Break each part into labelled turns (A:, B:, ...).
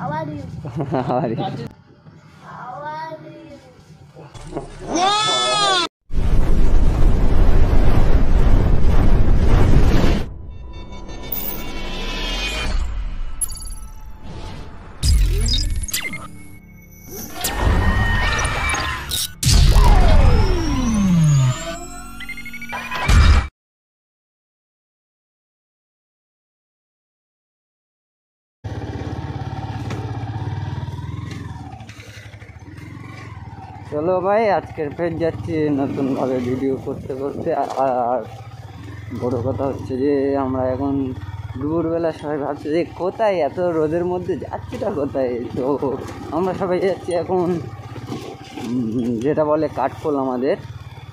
A: How are you?
B: How are you?
A: How are you?
B: চলো ভাই, আজকের ফের যাচ্ছি নতুনভাবে ভিডিও করতে করতে। আর বড় কথা হচ্ছে যে আমরা এখন দুপুরবেলা সবাই ভাবছি যে কোথায় এত রোদের মধ্যে যাচ্ছিটা কোথায়। তো আমরা সবাই যাচ্ছি এখন যেটা বলে কাঠপোল আমাদের।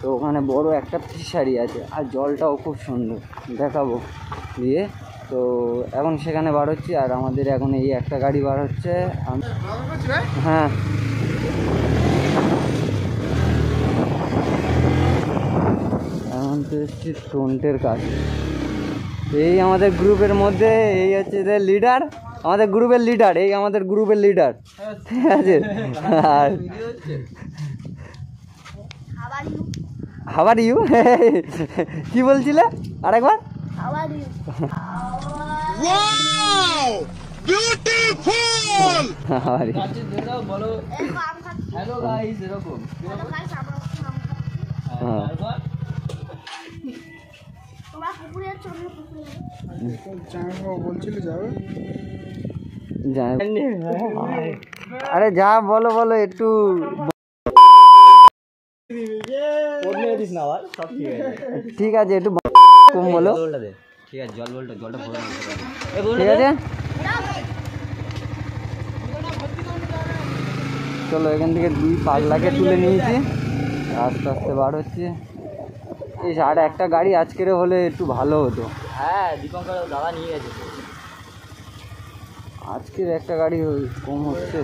B: তো ওখানে বড় একটা ফিশারি আছে আর জলটাও খুব সুন্দর, দেখাবো দিয়ে। তো এখন সেখানে বার হচ্ছি আর আমাদের এখন এই একটা গাড়ি বার হচ্ছে। হ্যাঁ, এখন তো এসছি টোন্টের কাজ। এই আমাদের গ্রুপের মধ্যে এই হচ্ছে যে লিডার, আমাদের গ্রুপের লিডার, এই আমাদের গ্রুপের লিডার, ঠিক আছে। আর
A: How are you?
B: How are you কি বলছিলে আরেকবার?
A: How are you?
C: Wow! Beautiful!
B: How are you
D: বলো
A: এরকম আম খাচ্ছি।
D: হ্যালো গাইস, এরকম
A: Hello guys, আমরা এখন আম খাচ্ছি।
B: হ্যাঁ।
A: তোমরা পুকুরে যাচ্ছ, আমরা পুকুরে যাবো।
C: বলছিলে যাবে
B: আরে যা বলো বলো একটু। ঠিক আছে, একটু কম বলো।
D: ঠিক আছে, জলটা ভরে
B: ঠিক আছে, চলো এখান থেকে 2 পাগলাকে তুলে নিয়েছি, আস্তে আস্তে বার হচ্ছে। এই আর একটা গাড়ি আজকের হলে একটু ভালো হতো।
D: হ্যাঁ, দীপঙ্কর দাদা নিয়ে গেছে।
B: আজকের একটা গাড়ি কম হচ্ছে।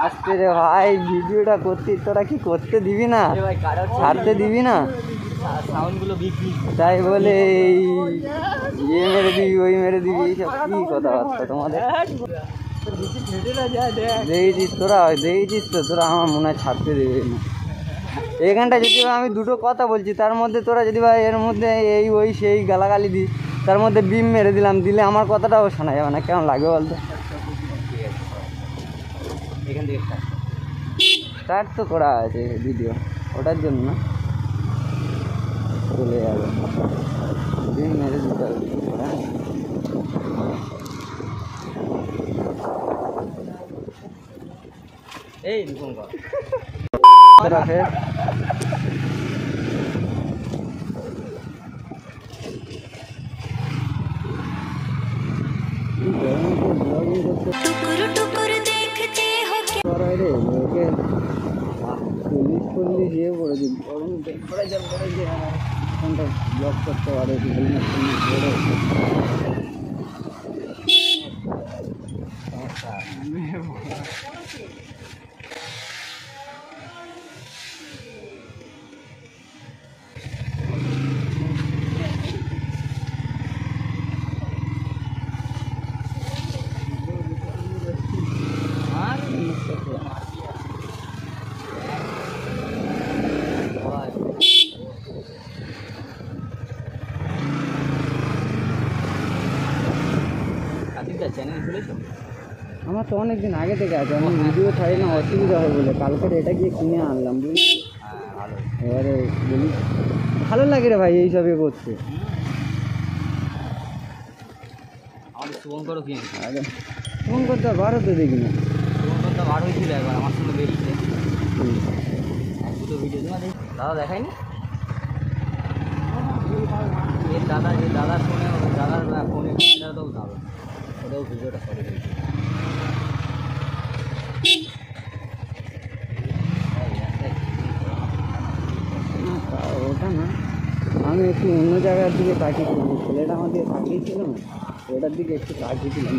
B: আজকে রে ভাই, ভিডিওটা করতে তোরা কি করতে দিবি না,
D: ভাই কারো
B: ছাড়তে দিবি না,
D: সাউন্ডগুলো বিক্রি।
B: তাই বলে এই ইয়ে মেরে দিবি ওই মেরে দিবি, এইসব কি কথাবার্তা তোমাদের? দেখেছিস তো তোরা, আমার মনে হয় ছাড়তে দেবে না। এখানটা যদি আমি দুটো কথা বলছি তার মধ্যে তোরা যদি ভাই এর মধ্যে এই ওই সেই গালাগালি দিস, তার মধ্যে বিম মেরে দিলাম, দিলে আমার কথাটাও শোনা যাবে না, কেমন লাগবে বলতো?
D: এখান থেকে
B: স্টার্ট তো করা আছে ভিডিও, ওটার জন্য না, চলে যাবে। বিম মেরে দিতে হবে কি করে?
D: এই দীপঙ্কর
B: ফের পুলিশ ইয়ে করেছি, গরম ফোনটা ব্লক করতে পারে, হেলমেট
D: চ্যানেল খুলেছো?
B: আমার তো অনেক দিন আগে থেকে আছে, আমি ভিডিও ছাড়ি না, অসুবিধা হয় বলে কালকে এটা গিয়ে কিনে আনলাম, বুঝলি।
D: হ্যাঁ, ভালো।
B: এবারে বলি ভালো লাগে রে ভাই এইসবে করতে।
D: আমাদের শুভঙ্করও কিনেছে।
B: আরে ফোন করতে বার হতে দেখি না।
D: শুভঙ্কর তো বার হয়েছিল একবার আমার সঙ্গে বেরিয়েছে, এক দুটো ভিডিও তোমার দাদা দেখায়নি। এর দাদার ফোনে, দাদার ফোনে ক্যামেরাটাও দাও, ওটাও ভিডিওটা করে দিয়েছে।
B: ওটা না, আমি একটু অন্য জায়গার দিকে তাকিয়েছিলাম, ছেলেটা আমাকে তাকিয়েছিল না, ওটার দিকে একটু তাকিয়েছিলাম।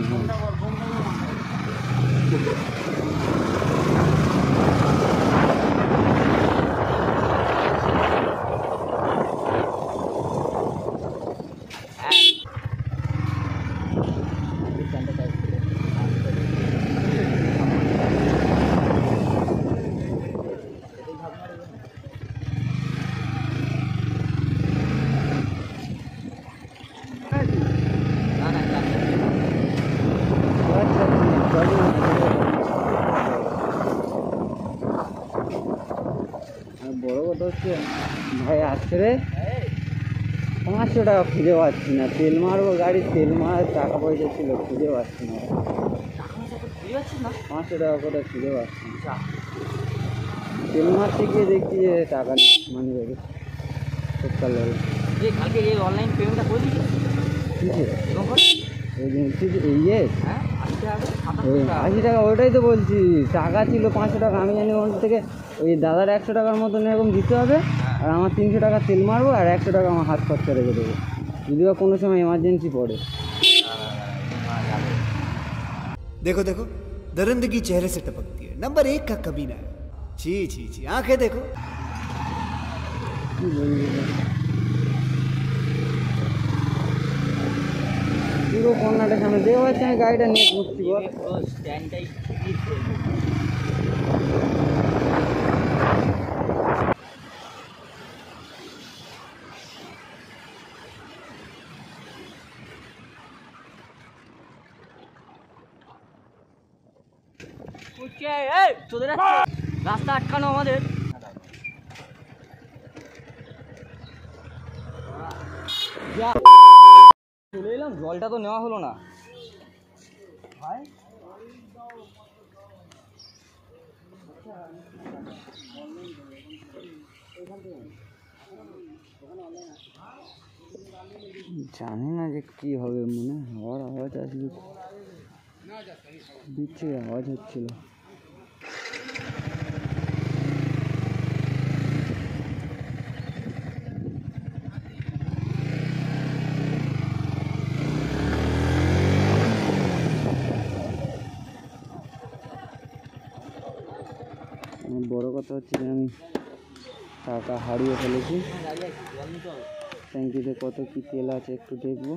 B: বড় কথা হচ্ছে ভাই আসছে রে 500 টাকা খুঁজে পাচ্ছি না, তেল মারবো গাড়ি, তেল মারার টাকা পয়সা ছিল, খুঁজে পাচ্ছি না 500 টাকা করে খুঁজে পাচ্ছি না। তেল মারতে গিয়ে দেখছি যে টাকা নেই মানি ব্যাগে। সকাল
D: কালকে এই অনলাইন পেমেন্টটা করে দিচ্ছি
B: হ্যাঁ 80 টাকা, ওইটাই তো বলছি, টাকা ছিল 500 টাকা, আমি জানি ওর থেকে ওই দাদার 100 টাকার মতন এরকম দিতে হবে, আর আমার 300 টাকা তেল মারবো, আর 100 টাকা আমার হাত খরচা রেখে দেবো, যদি বা কোনো সময় এমার্জেন্সি পড়ে।
C: देखो देखो दरिंदगी चेहरे से टपकती है, नंबर 1 का कमीना है। छी छी छी, आंखें देखो।
B: কি বলবো পুরো কর্নাটের সামনে দেখতে পাচ্ছি আমি গাড়িটা নিয়ে ঘুরছি বল।
D: পুরো স্ট্যান্ডটাই রাস্তা আটকানো আমাদের। চলে এলাম, জলটা তো নেওয়া হলো না ভাই।
B: জানি না যে কি হবে, মনে হওয়ার আওয়াজ আসবে, দিচ্ছে আওয়াজ হচ্ছিল। বড় কথা হচ্ছে যে আমি টাকা হারিয়ে ফেলেছি, ট্যাঙ্কিতে কত কী তেল আছে একটু দেখবো,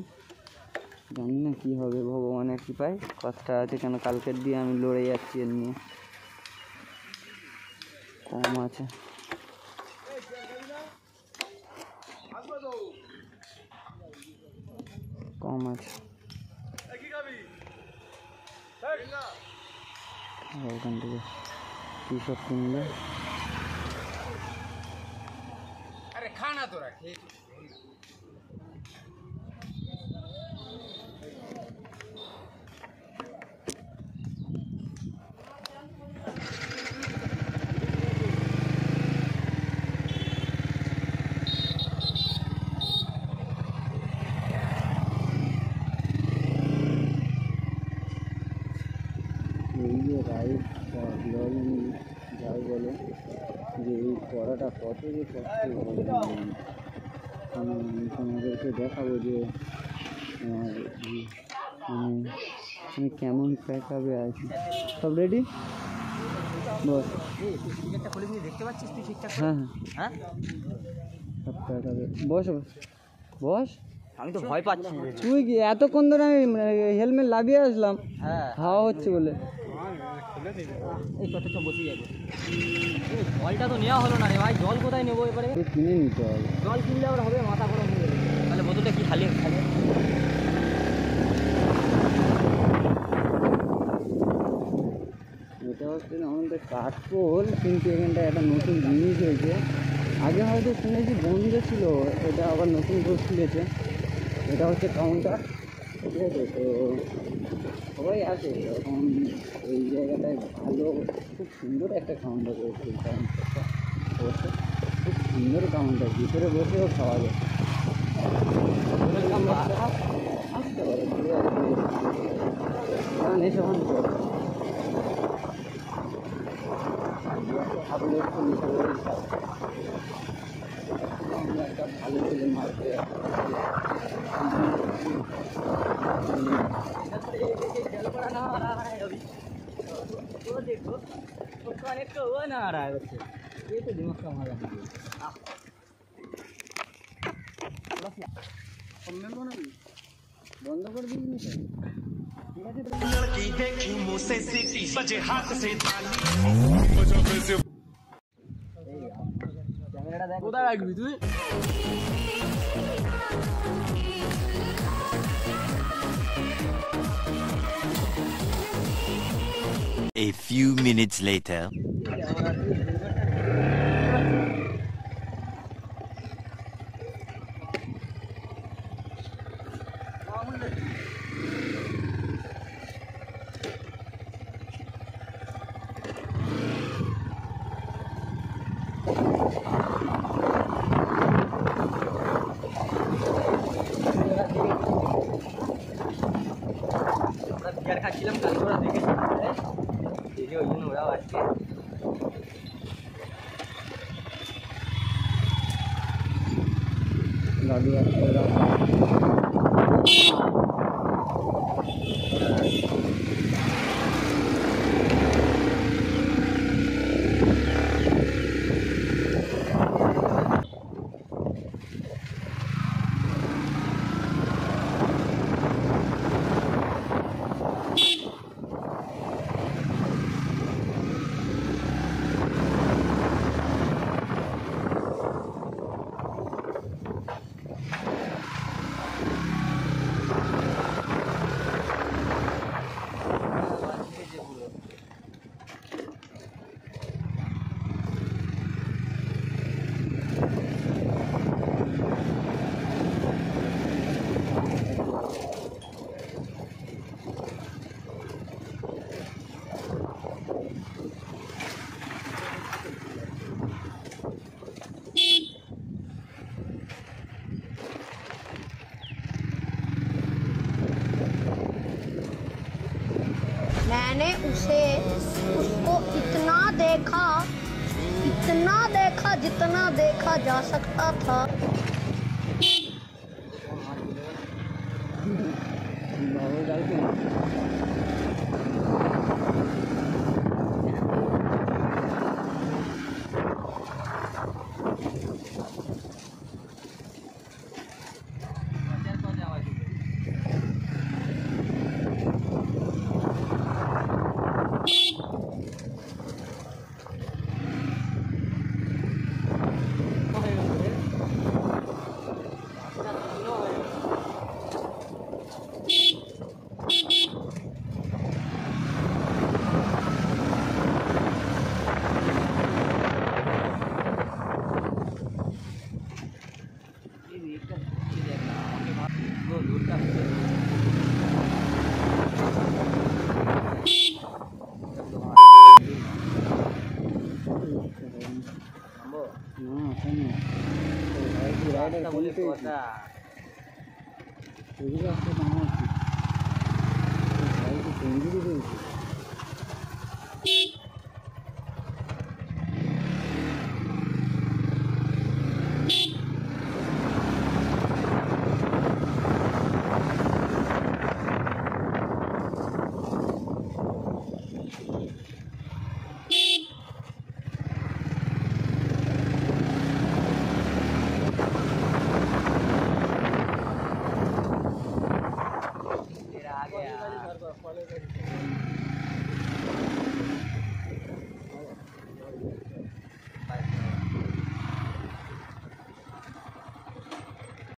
B: জানি না কী হবে, ভগবানের কৃপায় কষ্টটা আছে, কেন কালকের দিয়ে আমি লড়ে যাচ্ছি এর নিয়ে। কম আছে, কম আছে, ওখান থেকে কী সব কিনবে।
E: अरे खाना तो रखे
B: এই যে রাইড ব্লগিং যাই বলে, যে এই করাটা কত যে কষ্ট, আমি তোমাদেরকে দেখাবো যে আমি কেমন প্যাকআপে আছি। সব রেডি বস?
D: টিকিটটা খুলে নিয়ে দেখতে পাচ্ছিস তুই ঠিকঠাক?
B: হ্যাঁ
D: হ্যাঁ
B: সব প্যাকআপে। বস বস,
D: আমি তো ভয় পাচ্ছি।
B: তুই কি এতক্ষণ ধরে আমি হেলমেট লাগিয়ে আসলাম,
D: হ্যাঁ
B: হাওয়া হচ্ছে বলে।
D: এই ছোট ছোট বসে যাবে। জলটা তো নেওয়া হলো না রে ভাই, জল কোথায় নেবো এবারে?
B: কিনে নিতে হবে,
D: জল কিনলে আবার হবে, মাথা গরম হয়ে যাবে। তাহলে বোতলটা কি খালি খালি?
B: এটা হচ্ছে আমাদের কাঠপোল, কিন্তু এখানটায় একটা নতুন জিনিস হয়েছে, আগে হয়তো শুনেছি বন্ধ ছিল, এটা আবার নতুন করে খুলেছে। এটা হচ্ছে কাউন্টার, ঠিক আছে? তো সবাই আসে তখন এই জায়গাটায়, ভালো খুব সুন্দর একটা কাউন্টার করেছে কাউন্টারটা, অবশ্য খুব সুন্দর কাউন্টার, ভিতরে বসেও খাওয়া যায়। আসতে পারে, কারণ এসব একটা ভালো ছেলে মারতে
D: देखो उसको अनेक तो हुआ ना आ रहा है बच्चे, ये तो दिमाग का हमारा
B: বন্ধ করে দিয়েছি ঠিক আছে
F: लड़की देखी मुंह से सीटी बजे हाथ से ताली
B: ক্যামেরাটা দেখ
D: কোথায় রাখবি তুই?
G: A few minutes later.
D: আমরা বিয়ার খাচ্ছিলাম কালকে ওরা দেখেছি দেখে ওই জন্য ওরাও আজকে
B: দাদু আসছে
A: मैंने उसको इतना देखा जितना देखा जा सकता था।
B: কথা